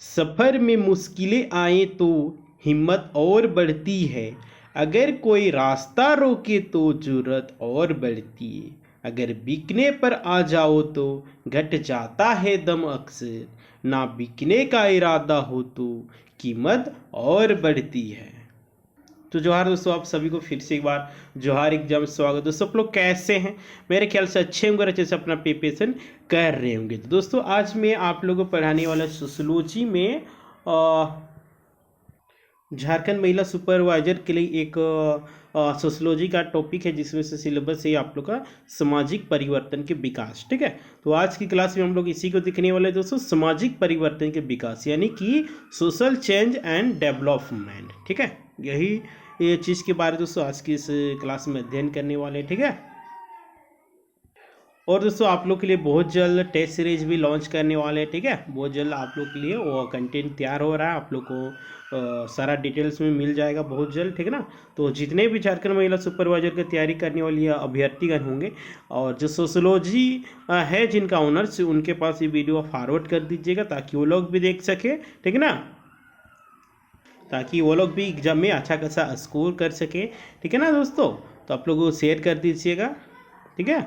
सफ़र में मुश्किलें आए तो हिम्मत और बढ़ती है। अगर कोई रास्ता रोके तो जुर्रत और बढ़ती है। अगर बिकने पर आ जाओ तो घट जाता है दम अक्सर। ना बिकने का इरादा हो तो कीमत और बढ़ती है। तो जोहार दोस्तों, आप सभी को फिर से एक बार जोहार एग्जाम स्वागत। दोस्तों आप लोग कैसे हैं? मेरे ख्याल से अच्छे होंगे और अच्छे से अपना प्रिपरेशन कर रहे होंगे। तो दोस्तों आज मैं आप लोगों को पढ़ाने वाला सोशियोलॉजी में झारखंड महिला सुपरवाइजर के लिए एक सोशियोलॉजी का टॉपिक है, जिसमें से सिलेबस है आप लोग का सामाजिक परिवर्तन के विकास। ठीक है, तो आज की क्लास में हम लोग इसी को देखने वाले हैं दोस्तों, सामाजिक परिवर्तन के विकास यानी कि सोशल चेंज एंड डेवलपमेंट। ठीक है, यही ये चीज़ के बारे में दोस्तों आज की इस क्लास में अध्ययन करने वाले हैं। ठीक है, और दोस्तों आप लोग के लिए बहुत जल्द टेस्ट सीरीज भी लॉन्च करने वाले हैं। ठीक है, बहुत जल्द आप लोग के लिए वो कंटेंट तैयार हो रहा है, आप लोग को सारा डिटेल्स में मिल जाएगा बहुत जल्द। ठीक है ना, तो जितने भी झारखंड महिला सुपरवाइजर की तैयारी करने वाली अभ्यर्थीगण होंगे और जो सोशियोलॉजी है जिनका ऑनर्स, उनके पास ये वीडियो फॉरवर्ड कर दीजिएगा ताकि वो लोग भी देख सके। ठीक है ना, ताकि वो लोग भी एग्जाम में अच्छा खासा स्कोर कर सके। ठीक है ना दोस्तों, तो आप लोग को शेयर कर दीजिएगा। ठीक है,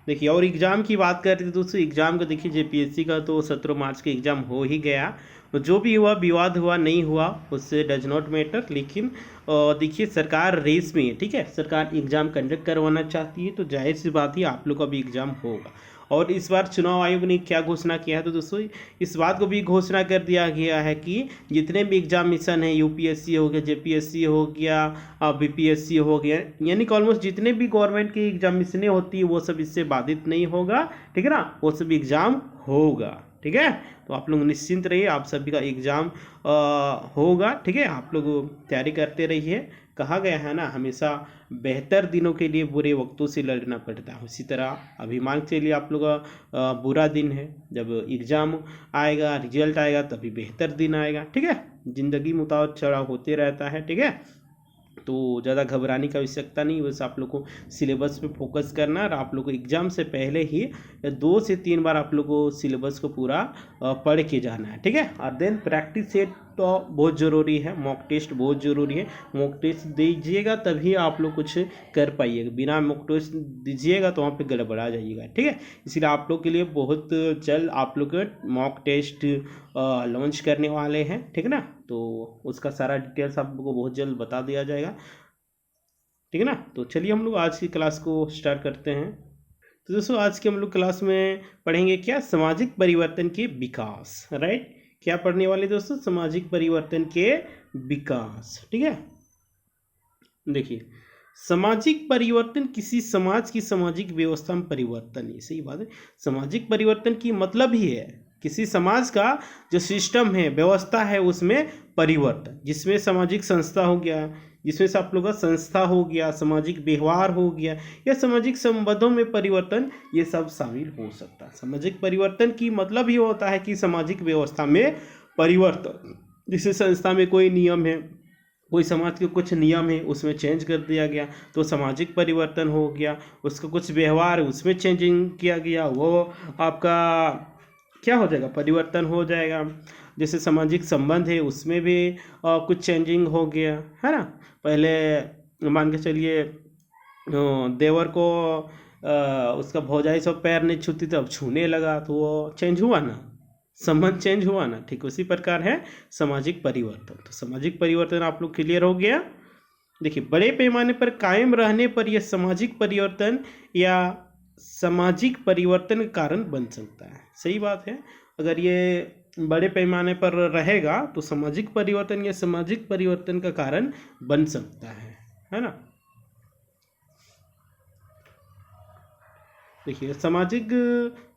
देखिए और एग्ज़ाम की बात करते थे दोस्तों, एग्ज़ाम का देखिए जेपीएससी का तो 17 मार्च के एग्ज़ाम हो ही गया। तो जो भी हुआ, विवाद हुआ नहीं हुआ, उससे डज नॉट मैटर। लेकिन देखिए सरकार रेस में है। ठीक है, सरकार एग्ज़ाम कंडक्ट करवाना चाहती है, तो जाहिर सी बात ही आप लोग का भी एग्ज़ाम होगा। और इस बार चुनाव आयोग ने क्या घोषणा किया है, तो दोस्तों इस बात को भी घोषणा कर दिया गया है कि जितने भी एग्जामिनेशन है, यूपीएससी हो गया, जेपीएससी हो गया, बीपीएससी हो गया, यानी कि ऑलमोस्ट जितने भी गवर्नमेंट की एग्जामिनेशनें होती है वो सब इससे बाधित नहीं होगा। ठीक है ना, वो सब एग्ज़ाम होगा। ठीक है, तो आप लोग निश्चिंत रहिए, आप सभी का एग्ज़ाम होगा। ठीक है, आप लोग तैयारी करते रहिए। कहा गया है ना, हमेशा बेहतर दिनों के लिए बुरे वक्तों से लड़ना पड़ता है। उसी तरह अभिमान के लिए आप लोग का बुरा दिन है, जब एग्ज़ाम आएगा, रिजल्ट आएगा, तभी बेहतर दिन आएगा। ठीक है, ज़िंदगी में उतार चढ़ाव होते रहता है। ठीक है, तो ज़्यादा घबराने की आवश्यकता नहीं, बस आप लोग को सिलेबस पे फोकस करना है। और आप लोग को एग्ज़ाम से पहले ही 2 से 3 बार आप लोग को सिलेबस को पूरा पढ़ के जाना है। ठीक है, और देन प्रैक्टिस सेट तो बहुत ज़रूरी है, मॉक टेस्ट बहुत ज़रूरी है। मॉक टेस्ट दीजिएगा तभी आप लोग कुछ कर पाइएगा, बिना मॉक टेस्ट दीजिएगा तो वहाँ पे गड़बड़ा जाइएगा। ठीक है, इसलिए आप लोग के लिए बहुत जल्द आप लोग मॉक टेस्ट लॉन्च करने वाले हैं। ठीक है ना, तो उसका सारा डिटेल्स आप लोग को बहुत जल्द बता दिया जाएगा। ठीक है ना, तो चलिए हम लोग आज की क्लास को स्टार्ट करते हैं। तो दोस्तों आज की हम लोग क्लास में पढ़ेंगे क्या, सामाजिक परिवर्तन के विकास। राइट, क्या पढ़ने वाले दोस्तों, सामाजिक परिवर्तन के विकास। ठीक है, देखिए सामाजिक परिवर्तन किसी समाज की सामाजिक व्यवस्था में परिवर्तन है। सही बात है, सामाजिक परिवर्तन की मतलब ही है किसी समाज का जो सिस्टम है, व्यवस्था है, उसमें परिवर्तन, जिसमें सामाजिक संस्था हो गया, जिसमें से आप लोग का संस्था हो गया, सामाजिक व्यवहार हो गया, या सामाजिक संबंधों में परिवर्तन, ये सब शामिल हो सकता है। सामाजिक परिवर्तन की मतलब ही होता है कि सामाजिक व्यवस्था में परिवर्तन, जिस संस्था में कोई नियम है, कोई समाज के कुछ नियम है, उसमें चेंज कर दिया गया तो सामाजिक परिवर्तन हो गया। उसका कुछ व्यवहार है, उसमें चेंजिंग किया गया, वो आपका क्या हो जाएगा, परिवर्तन हो जाएगा। जैसे सामाजिक संबंध है, उसमें भी कुछ चेंजिंग हो गया है ना। पहले मान के चलिए देवर को उसका भौजाई सब पैर नहीं छूती थी, अब छूने लगा, तो वो चेंज हुआ ना, संबंध चेंज हुआ ना। ठीक उसी प्रकार है सामाजिक परिवर्तन। तो सामाजिक परिवर्तन आप लोग क्लियर हो गया। देखिए बड़े पैमाने पर कायम रहने पर यह सामाजिक परिवर्तन या सामाजिक परिवर्तन का कारण बन सकता है। सही बात है, अगर ये बड़े पैमाने पर रहेगा तो सामाजिक परिवर्तन या सामाजिक परिवर्तन का कारण बन सकता है ना। देखिए सामाजिक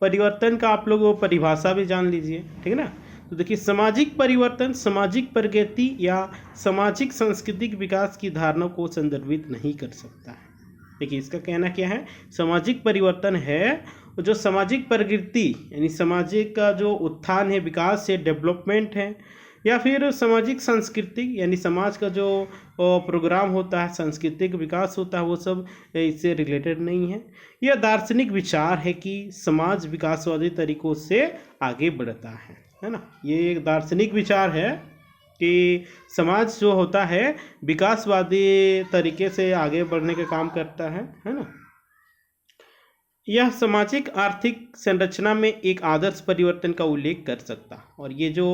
परिवर्तन का आप लोग परिभाषा भी जान लीजिए। ठीक है ना, तो देखिए सामाजिक परिवर्तन सामाजिक प्रगति या सामाजिक सांस्कृतिक विकास की धारणा को संदर्भित नहीं कर सकता है। देखिए इसका कहना क्या है, सामाजिक परिवर्तन है जो सामाजिक प्रगति यानी सामाजिक का जो उत्थान है, विकास है, डेवलपमेंट है, या फिर सामाजिक सांस्कृतिक यानी समाज का जो प्रोग्राम होता है, सांस्कृतिक विकास होता है, वो सब इससे रिलेटेड नहीं है। यह दार्शनिक विचार है कि समाज विकासवादी तरीकों से आगे बढ़ता है। है ना। ये एक दार्शनिक विचार है कि समाज जो होता है विकासवादी तरीके से आगे बढ़ने का काम करता है ना। यह सामाजिक आर्थिक संरचना में एक आदर्श परिवर्तन का उल्लेख कर सकता, और ये जो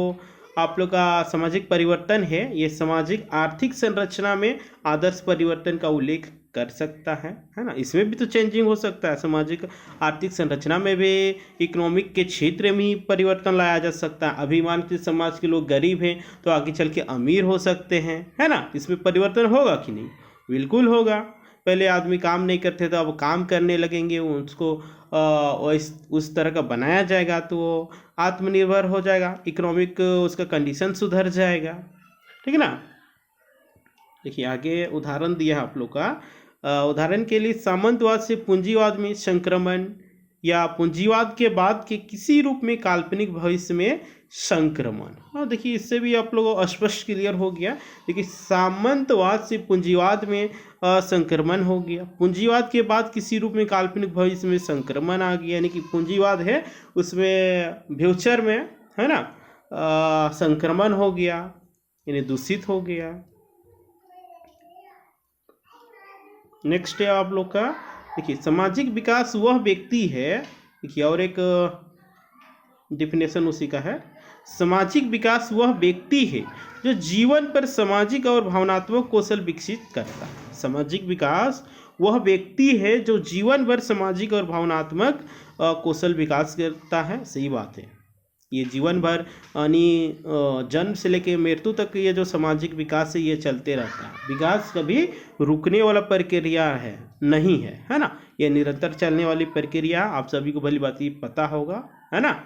आप लोग का सामाजिक परिवर्तन है ये सामाजिक आर्थिक संरचना में आदर्श परिवर्तन का उल्लेख कर सकता है ना। इसमें भी तो चेंजिंग हो सकता है, सामाजिक आर्थिक संरचना में भी इकोनॉमिक के क्षेत्र में ही परिवर्तन लाया जा सकता है। अभी मान के समाज के लोग गरीब हैं तो आगे चल के अमीर हो सकते हैं, है ना। इसमें परिवर्तन होगा कि नहीं? बिल्कुल होगा। पहले आदमी काम नहीं करते थे, अब काम करने लगेंगे, उसको उस तरह का बनाया जाएगा तो वो आत्मनिर्भर हो जाएगा, इकोनॉमिक उसका कंडीशन सुधर जाएगा, ठीक है ना। देखिए आगे उदाहरण दिया है आप लोग का। उदाहरण के लिए सामंतवाद से पूंजीवाद में संक्रमण या पूंजीवाद के बाद के किसी रूप में काल्पनिक भविष्य में संक्रमण। हाँ देखिए इससे भी आप लोगों को स्पष्ट क्लियर हो गया। देखिए सामंतवाद से पूंजीवाद में संक्रमण हो गया, पूंजीवाद के बाद किसी रूप में काल्पनिक भविष्य में संक्रमण आ गया, यानी कि पूंजीवाद है उसमें फ्यूचर में, है ना, संक्रमण हो गया, यानी दूषित हो गया। नेक्स्ट है आप लोग का, देखिए सामाजिक विकास वह व्यक्ति है, देखिए और एक डिफिनेशन उसी का है, सामाजिक विकास वह व्यक्ति है जो जीवन पर सामाजिक और भावनात्मक कौशल विकसित करता है। सामाजिक विकास वह व्यक्ति है जो जीवन भर सामाजिक और भावनात्मक कौशल विकास करता है। सही बात है, ये जीवन भर यानी जन्म से लेकर मृत्यु तक ये जो सामाजिक विकास है ये चलते रहता है। विकास कभी रुकने वाला प्रक्रिया है नहीं है ना, ये निरंतर चलने वाली प्रक्रिया, आप सभी को भली बात पता होगा, है ना,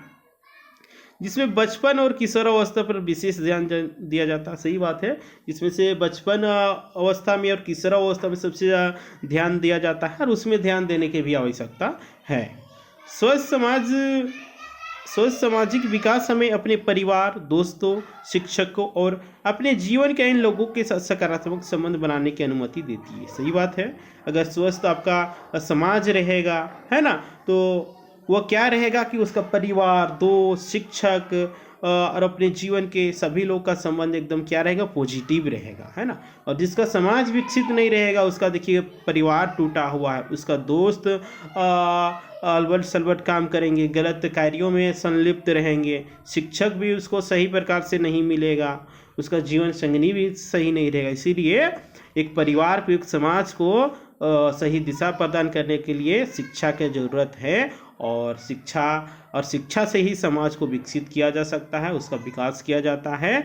जिसमें बचपन और किशोरावस्था पर विशेष ध्यान दिया जाता है। सही बात है, इसमें से बचपन अवस्था में और किशोरावस्था में सबसे ज़्यादा ध्यान दिया जाता है और उसमें ध्यान देने की भी आवश्यकता है। स्वस्थ सामाजिक विकास हमें अपने परिवार, दोस्तों, शिक्षकों और अपने जीवन के इन लोगों के साथ सकारात्मक संबंध बनाने की अनुमति देती है। सही बात है, अगर स्वस्थ आपका समाज रहेगा, है ना, तो वह क्या रहेगा कि उसका परिवार, दोस्त, शिक्षक और अपने जीवन के सभी लोग का संबंध एकदम क्या रहेगा, पॉजिटिव रहेगा, है ना। और जिसका समाज विकसित नहीं रहेगा, उसका देखिए परिवार टूटा हुआ है, उसका दोस्त अलबट सलबट काम करेंगे, गलत कार्यों में संलिप्त रहेंगे, शिक्षक भी उसको सही प्रकार से नहीं मिलेगा, उसका जीवन संगनी भी सही नहीं रहेगा। इसीलिए एक परिवार को, एक समाज को सही दिशा प्रदान करने के लिए शिक्षा की ज़रूरत है, और शिक्षा से ही समाज को विकसित किया जा सकता है, उसका विकास किया जाता है।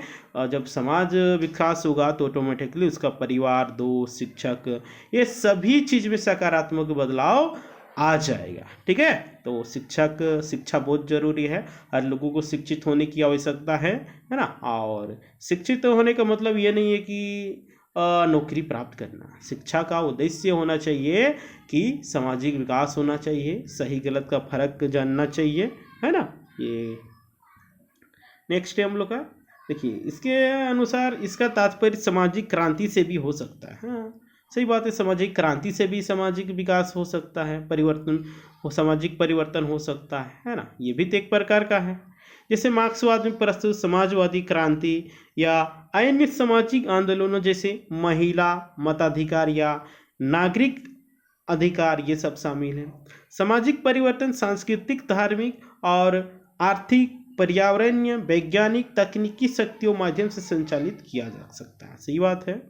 जब समाज विकास होगा तो ऑटोमेटिकली उसका परिवार, दोस्त, शिक्षक, ये सभी चीज़ में सकारात्मक बदलाव आ जाएगा, ठीक है। तो शिक्षा बहुत ज़रूरी है, हर लोगों को शिक्षित होने की आवश्यकता है ना। और शिक्षित होने का मतलब ये नहीं है कि नौकरी प्राप्त करना, शिक्षा का उद्देश्य होना चाहिए कि सामाजिक विकास होना चाहिए, सही गलत का फर्क जानना चाहिए, है ना। ये नेक्स्ट है हम लोग का, देखिए इसके अनुसार इसका तात्पर्य सामाजिक क्रांति से भी हो सकता है। हाँ सही बात है, सामाजिक क्रांति से भी सामाजिक विकास हो सकता है, सामाजिक परिवर्तन हो सकता है ना। ये भी तो एक प्रकार का है। जैसे मार्क्सवाद में प्रस्तुत समाजवादी क्रांति या अन्य सामाजिक आंदोलनों जैसे महिला मताधिकार या नागरिक अधिकार, ये सब शामिल है। सामाजिक परिवर्तन सांस्कृतिक, धार्मिक और आर्थिक, पर्यावरणीय, वैज्ञानिक, तकनीकी शक्तियों माध्यम से संचालित किया जा सकता है। सही बात है,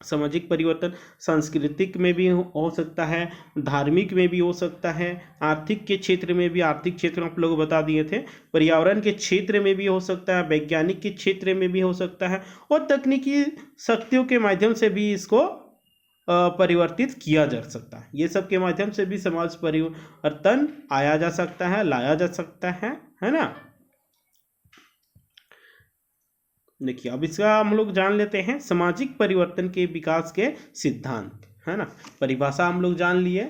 सामाजिक परिवर्तन सांस्कृतिक में भी हो सकता है, धार्मिक में भी हो सकता है, आर्थिक के क्षेत्र में भी, आर्थिक क्षेत्र आप लोग बता दिए थे, पर्यावरण के क्षेत्र में भी हो सकता है, वैज्ञानिक के क्षेत्र में भी हो सकता है, और तकनीकी शक्तियों के माध्यम से भी इसको परिवर्तित किया जा सकता है। ये सब के माध्यम से भी समाज परिवर्तन आया जा सकता है, लाया जा सकता है ना। देखिए अब इसका हम लोग जान लेते हैं सामाजिक परिवर्तन के विकास के सिद्धांत, है ना। परिभाषा हम लोग जान लिए,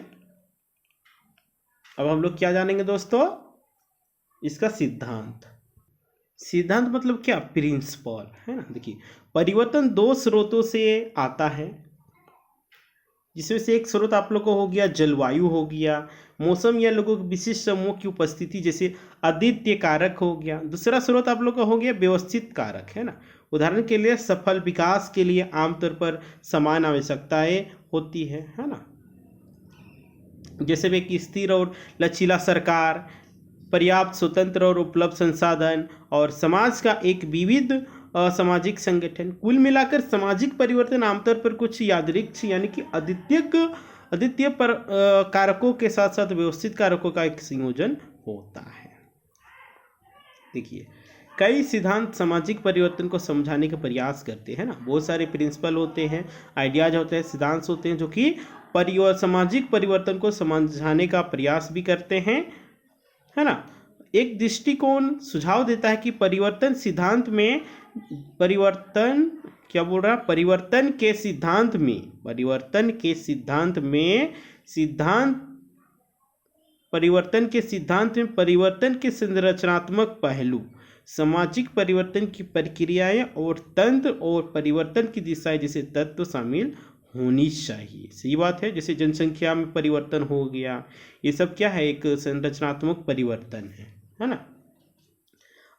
अब हम लोग क्या जानेंगे दोस्तों, इसका सिद्धांत। सिद्धांत मतलब क्या, प्रिंसिपल, है ना। देखिए परिवर्तन दो स्रोतों से आता है, जिसमें से एक स्रोत आप लोग को हो गया जलवायु हो गया, मौसम या लोगों के विशिष्ट समूह की उपस्थिति जैसे आदित्य कारक हो गया। दूसरा स्रोत आप लोग का हो गया व्यवस्थित कारक, है ना। उदाहरण के लिए सफल विकास के लिए आमतौर पर समान आवश्यकताएं होती है ना। जैसे भी एक स्थिर और लचीला सरकार, पर्याप्त स्वतंत्र और उपलब्ध संसाधन और समाज का एक विविध सामाजिक संगठन। कुल मिलाकर सामाजिक परिवर्तन आमतौर पर कुछ यादृच्छिक यानी कि अद्वितीय पर कारकों के साथ साथ व्यवस्थित कारकों का एक संयोजन होता है। देखिए, कई सिद्धांत सामाजिक परिवर्तन को समझाने का प्रयास करते हैं ना। बहुत सारे प्रिंसिपल होते हैं, आइडियाज होते हैं, सिद्धांत होते हैं जो कि सामाजिक परिवर्तन को समझाने का प्रयास भी करते हैं, है ना। एक दृष्टिकोण सुझाव देता है कि परिवर्तन सिद्धांत में परिवर्तन के संरचनात्मक पहलू, सामाजिक परिवर्तन की प्रक्रियाएं और तंत्र और परिवर्तन की दिशाएं जैसे तत्व शामिल होनी चाहिए। सही बात है। जैसे जनसंख्या में परिवर्तन हो गया, ये सब क्या है, एक संरचनात्मक परिवर्तन है ना।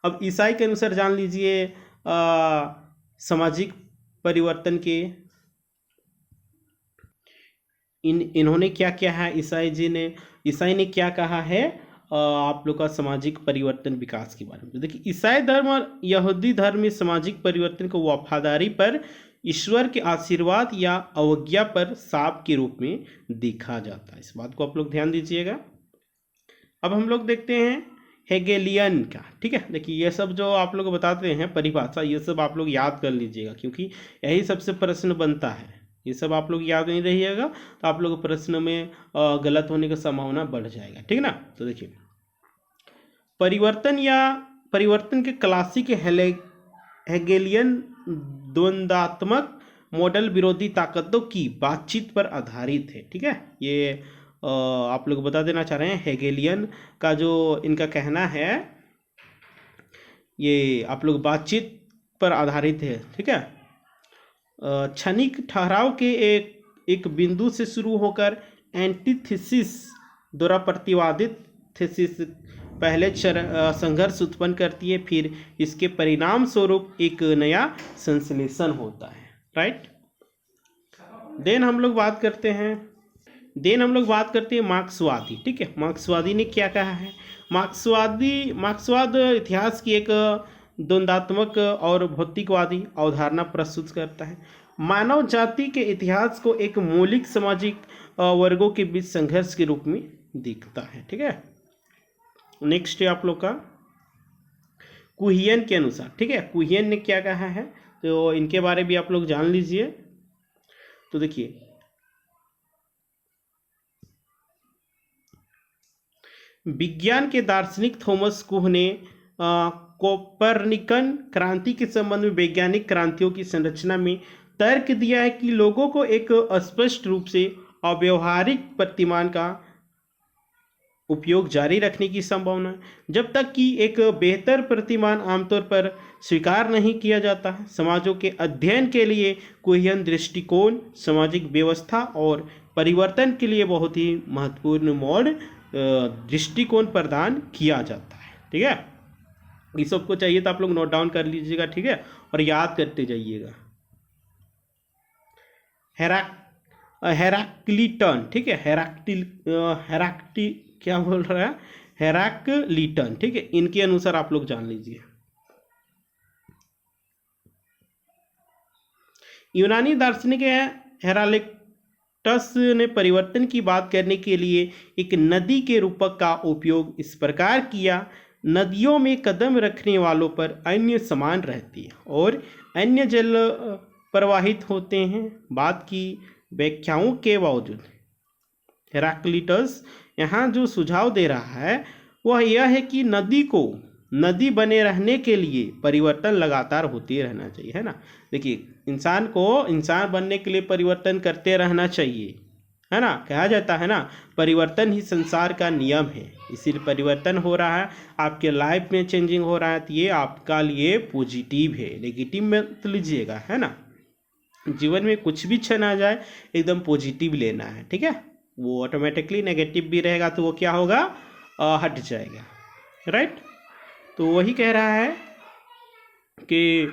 अब ईसाई के अनुसार जान लीजिए सामाजिक परिवर्तन के इन्होंने क्या किया है, ईसाई ने क्या कहा है आप लोग का सामाजिक परिवर्तन विकास के बारे में। तो देखिए, ईसाई धर्म और यहूदी धर्म में सामाजिक परिवर्तन को वफादारी पर, ईश्वर के आशीर्वाद या अवज्ञा पर शाप के रूप में देखा जाता है। इस बात को आप लोग ध्यान दीजिएगा। अब हम लोग देखते हैं हेगेलियन का, ठीक है। देखिए, ये सब जो आप लोग बताते हैं परिभाषा, ये सब आप लोग याद कर लीजिएगा, क्योंकि यही सबसे प्रश्न बनता है। ये सब आप लोग याद नहीं रहिएगा तो आप लोग प्रश्न में गलत होने की संभावना बढ़ जाएगा, ठीक ना। तो देखिए, परिवर्तन के क्लासिक हेगेलियन द्वंद्वात्मक मॉडल विरोधी ताकतों की बातचीत पर आधारित है, ठीक है। ये आप लोग बता देना चाह रहे हैं, हेगेलियन का जो इनका कहना है ये आप लोग बातचीत पर आधारित है, ठीक है। क्षणिक ठहराव के एक बिंदु से शुरू होकर एंटीथेसिस द्वारा प्रतिवादित थेसिस पहले संघर्ष उत्पन्न करती है, फिर इसके परिणाम स्वरूप एक नया संश्लेषण होता है, राइट। देन हम लोग बात करते हैं मार्क्सवादी, ठीक है। मार्क्सवादी ने क्या कहा है। मार्क्सवाद इतिहास की एक द्वंद्वात्मक और भौतिकवादी अवधारणा प्रस्तुत करता है। मानव जाति के इतिहास को एक मौलिक सामाजिक वर्गों के बीच संघर्ष के रूप में दिखता है, ठीक है। नेक्स्ट है आप लोग का कुहियन के अनुसार, ठीक है। कुहियन ने क्या कहा है, तो इनके बारे में भी आप लोग जान लीजिए। तो देखिए, विज्ञान के दार्शनिक थॉमस कुह ने कोपरनिकन क्रांति के संबंध में वैज्ञानिक क्रांतियों की संरचना में तर्क दिया है कि लोगों को एक स्पष्ट रूप से अव्यवहारिक प्रतिमान का उपयोग जारी रखने की संभावना है, जब तक कि एक बेहतर प्रतिमान आमतौर पर स्वीकार नहीं किया जाता है। समाजों के अध्ययन के लिए कुहियन दृष्टिकोण सामाजिक व्यवस्था और परिवर्तन के लिए बहुत ही महत्वपूर्ण मॉड दृष्टिकोण प्रदान किया जाता है, ठीक है। ये सबको चाहिए तो आप लोग नोट डाउन कर लीजिएगा, ठीक है, और याद करते जाइएगा। हेराक्लिटन, ठीक है। क्या बोल रहा है, हेराक्लिटन, ठीक है। इनके अनुसार आप लोग जान लीजिए। यूनानी दार्शनिक हेराक्लिटस ने परिवर्तन की बात करने के लिए एक नदी के रूपक का उपयोग इस प्रकार किया। नदियों में कदम रखने वालों पर अन्य समान रहती है और अन्य जल प्रवाहित होते हैं। बात की व्याख्याओं के बावजूद हेराक्लिटस यहाँ जो सुझाव दे रहा है वह यह है कि नदी बने रहने के लिए परिवर्तन लगातार होते रहना चाहिए, है ना। देखिए, इंसान को इंसान बनने के लिए परिवर्तन करते रहना चाहिए, है ना। कहा जाता है ना, परिवर्तन ही संसार का नियम है। इसीलिए परिवर्तन हो रहा है, आपके लाइफ में चेंजिंग हो रहा है, तो ये आपका लिए पॉजिटिव है, नेगेटिव मत लीजिएगा, है ना। जीवन में कुछ भी क्षण आ जाए एकदम पॉजिटिव लेना है, ठीक है। वो ऑटोमेटिकली नेगेटिव भी रहेगा तो वो क्या होगा, हट जाएगा, राइट। तो वही कह रहा है कि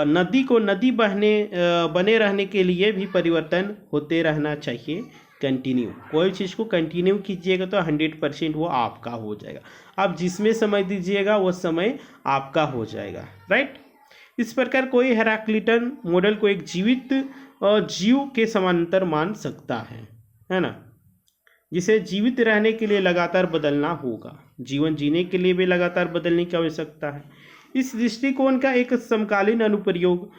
नदी को नदी बने रहने के लिए भी परिवर्तन होते रहना चाहिए, कंटिन्यू। कोई चीज़ को कंटिन्यू कीजिएगा तो 100% वो आपका हो जाएगा। आप जिसमें समय दीजिएगा वो समय आपका हो जाएगा, राइट। इस प्रकार कोई हेराक्लिटन मॉडल को एक जीवित जीव के समांतर मान सकता है ना, जिसे जीवित रहने के लिए लगातार बदलना होगा। जीवन जीने के लिए भी लगातार बदलने की आवश्यकता है। इस दृष्टिकोण का एक समकालीन अनुप्रयोग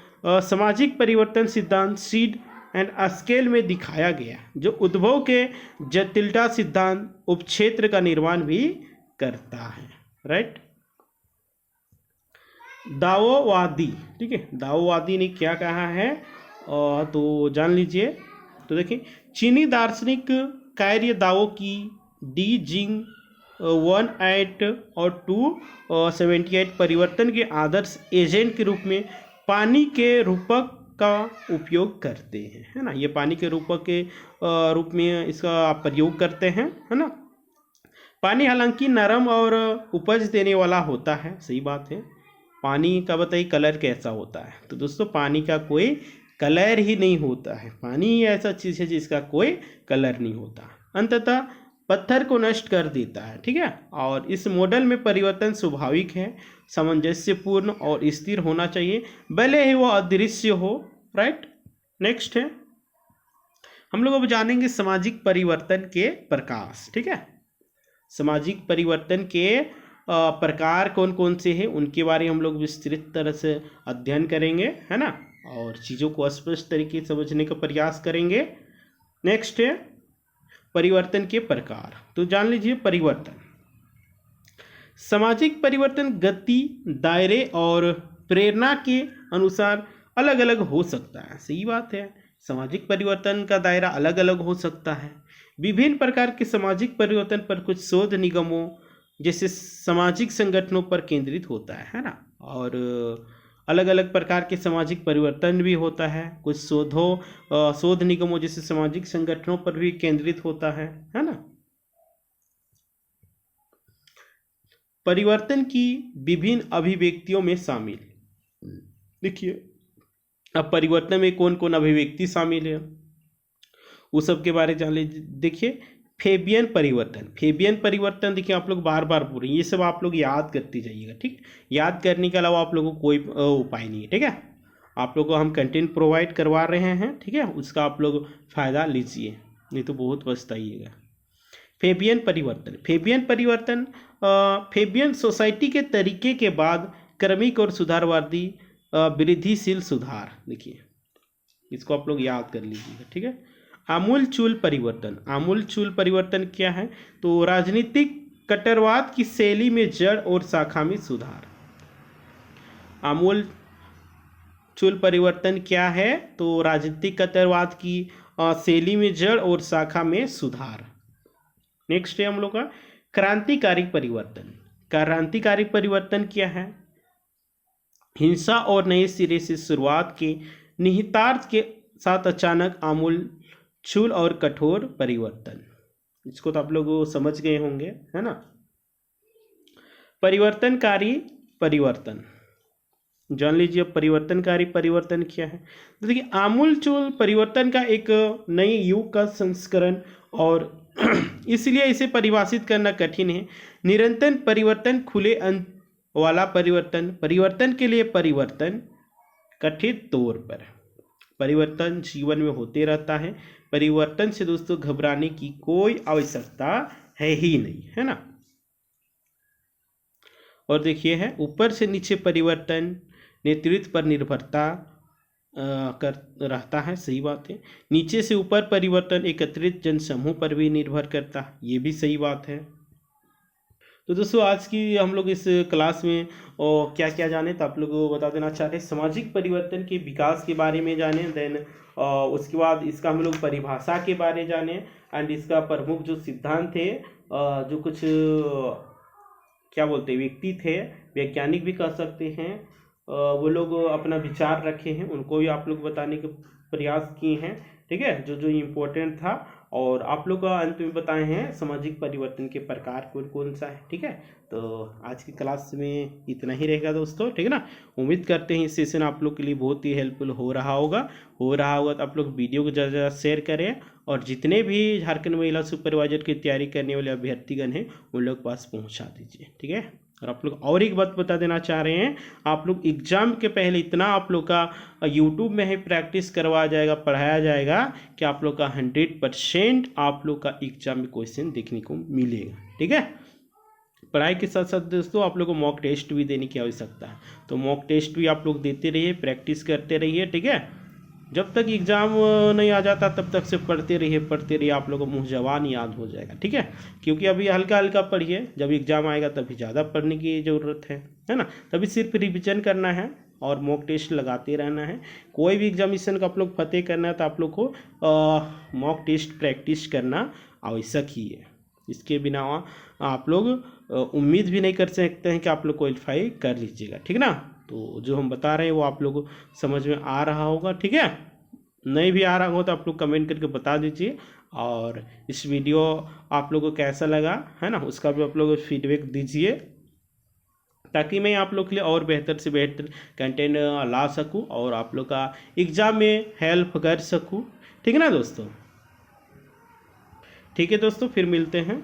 सामाजिक परिवर्तन सिद्धांत सीड एंड स्केल में दिखाया गया, जो उद्भव के जटिलता सिद्धांत उपक्षेत्र का निर्माण भी करता है, राइट। दाओवादी, ठीक है, दाओवादी ने क्या कहा है तो जान लीजिए। तो देखिए, चीनी दार्शनिक कार्य दाओ की डी जिंग 18 और 278 परिवर्तन के आदर्श एजेंट के रूप में पानी के रूपक का उपयोग करते हैं, है ना। ये पानी के रूपक के रूप में इसका प्रयोग करते हैं, है ना। पानी हालांकि नरम और उपज देने वाला होता है, सही बात है। पानी का बताइए कलर कैसा होता है, तो दोस्तों पानी का कोई कलर ही नहीं होता है। पानी ऐसा चीज़ है जिसका कोई कलर नहीं होता, अंततः पत्थर को नष्ट कर देता है, ठीक है। और इस मॉडल में परिवर्तन स्वाभाविक है, सामंजस्यपूर्ण और स्थिर होना चाहिए, भले ही वो अदृश्य हो, राइट। नेक्स्ट है, हम लोग अब जानेंगे सामाजिक परिवर्तन के प्रकाश, ठीक है। सामाजिक परिवर्तन के प्रकार कौन कौन से हैं उनके बारे में हम लोग विस्तृत तरह से अध्ययन करेंगे, है ना, और चीज़ों को स्पष्ट तरीके से समझने का प्रयास करेंगे। नेक्स्ट है परिवर्तन के प्रकार। तो जान लीजिए, परिवर्तन, सामाजिक परिवर्तन गति, दायरे और प्रेरणा के अनुसार अलग अलग हो सकता है, सही बात है। सामाजिक परिवर्तन का दायरा अलग अलग हो सकता है। विभिन्न प्रकार के सामाजिक परिवर्तन पर कुछ शोध निगमों जैसे सामाजिक संगठनों पर केंद्रित होता है ना, और अलग अलग प्रकार के सामाजिक परिवर्तन भी होता है। कुछ शोध निगमों जैसे सामाजिक संगठनों पर भी केंद्रित होता है ना। परिवर्तन की विभिन्न अभिव्यक्तियों में शामिल, देखिए अब परिवर्तन में कौन कौन अभिव्यक्ति शामिल है उस सब के बारे में जान लीजिए। देखिए, फेबियन परिवर्तन देखिए आप लोग बार बार बोल रहे हैं, ये सब आप लोग याद करते जाइएगा, ठीक। याद करने के अलावा आप लोगों को कोई उपाय नहीं है, ठीक है। आप लोगों को हम कंटेंट प्रोवाइड करवा रहे हैं, ठीक है, उसका आप लोग फायदा लीजिए, नहीं तो बहुत पछताइएगा। फेबियन परिवर्तन फेबियन सोसाइटी के तरीके के बाद क्रमिक और सुधारवादी वृद्धिशील सुधार, देखिए इसको आप लोग याद कर लीजिएगा, ठीक है। आमूलचूल परिवर्तन क्या है, तो राजनीतिक कट्टरवाद की शैली में जड़ और शाखा में सुधार। आमूलचूल परिवर्तन क्या है, तो राजनीतिक कट्टरवाद की शैली में जड़ और शाखा में सुधार। नेक्स्ट है हम लोग का क्रांतिकारी परिवर्तन क्या है, हिंसा और नए सिरे से शुरुआत के निहितार्थ के साथ अचानक आमूलचूल और कठोर परिवर्तन। इसको तो आप लोग समझ गए होंगे, है ना। परिवर्तनकारी परिवर्तन, जान लीजिए परिवर्तनकारी परिवर्तन क्या है। तो देखिए, आमूलचूल परिवर्तन का एक नए युग का संस्करण, और इसलिए इसे परिभाषित करना कठिन है। निरंतर परिवर्तन, खुले अंत वाला परिवर्तन के लिए परिवर्तन, कथित तौर पर परिवर्तन जीवन में होते रहता है। परिवर्तन से दोस्तों घबराने की कोई आवश्यकता है ही नहीं, है ना। और देखिए है ऊपर से नीचे परिवर्तन नेतृत्व पर निर्भरता कर रहता है, सही बात है। नीचे से ऊपर परिवर्तन एकत्रित जनसमूह पर भी निर्भर करता है, ये भी सही बात है। तो दोस्तों आज की हम लोग इस क्लास में क्या क्या जाने, तो आप लोगों को बता देना चाहते हैं सामाजिक परिवर्तन के विकास के बारे में जाने, देन उसके बाद इसका हम लोग परिभाषा के बारे में जाने, एंड इसका प्रमुख जो सिद्धांत थे, जो कुछ क्या बोलते हैं व्यक्ति थे, वैज्ञानिक भी कह सकते हैं, वो लोग अपना विचार रखे हैं, उनको भी आप लोग बताने के प्रयास किए हैं। ठीक है, जो जो इम्पोर्टेंट था, और आप लोग का अंत में बताए हैं सामाजिक परिवर्तन के प्रकार कौन कौन सा है। ठीक है, तो आज की क्लास में इतना ही रहेगा दोस्तों। ठीक है ना, उम्मीद करते हैं इस सेशन आप लोग के लिए बहुत ही हेल्पफुल हो रहा होगा तो आप लोग वीडियो को ज़्यादा से ज़्यादा शेयर करें, और जितने भी झारखंड महिला सुपरवाइजर की तैयारी करने वाले अभ्यर्थीगण हैं उन लोग के पास पहुंचा दीजिए। ठीक है, और आप लोग और एक बात बता देना चाह रहे हैं, आप लोग एग्जाम के पहले इतना आप लोग का यूट्यूब में ही प्रैक्टिस करवाया जाएगा, पढ़ाया जाएगा कि आप लोग का 100% आप लोग का एग्जाम में क्वेश्चन देखने को मिलेगा। ठीक है, पढ़ाई के साथ साथ दोस्तों आप लोग को मॉक टेस्ट भी देने की आवश्यकता है, तो मॉक टेस्ट भी आप लोग देते रहिए, प्रैक्टिस करते रहिए। ठीक है, जब तक एग्ज़ाम नहीं आ जाता तब तक से पढ़ते रहिए, आप लोगों को मुँह जबान याद हो जाएगा। ठीक है, क्योंकि अभी हल्का हल्का पढ़िए, जब एग्ज़ाम आएगा तभी ज़्यादा पढ़ने की ज़रूरत है ना, तभी सिर्फ रिविजन करना है और मॉक टेस्ट लगाते रहना है। कोई भी एग्जामिनेशन का आप लोग फतेह करना है तो आप लोग को मॉक टेस्ट प्रैक्टिस करना आवश्यक ही है। इसके बिना आप लोग उम्मीद भी नहीं कर सकते हैं कि आप लोग क्वालिफाई कर लीजिएगा। ठीक है ना, तो जो हम बता रहे हैं वो आप लोग को समझ में आ रहा होगा। ठीक है, नहीं भी आ रहा हो तो आप लोग कमेंट करके बता दीजिए, और इस वीडियो आप लोगों को कैसा लगा है ना, उसका भी आप लोग फीडबैक दीजिए, ताकि मैं आप लोग के लिए और बेहतर से बेहतर कंटेंट ला सकूं और आप लोग का एग्ज़ाम में हेल्प कर सकूं। ठीक है ना दोस्तों, ठीक है दोस्तों, फिर मिलते हैं।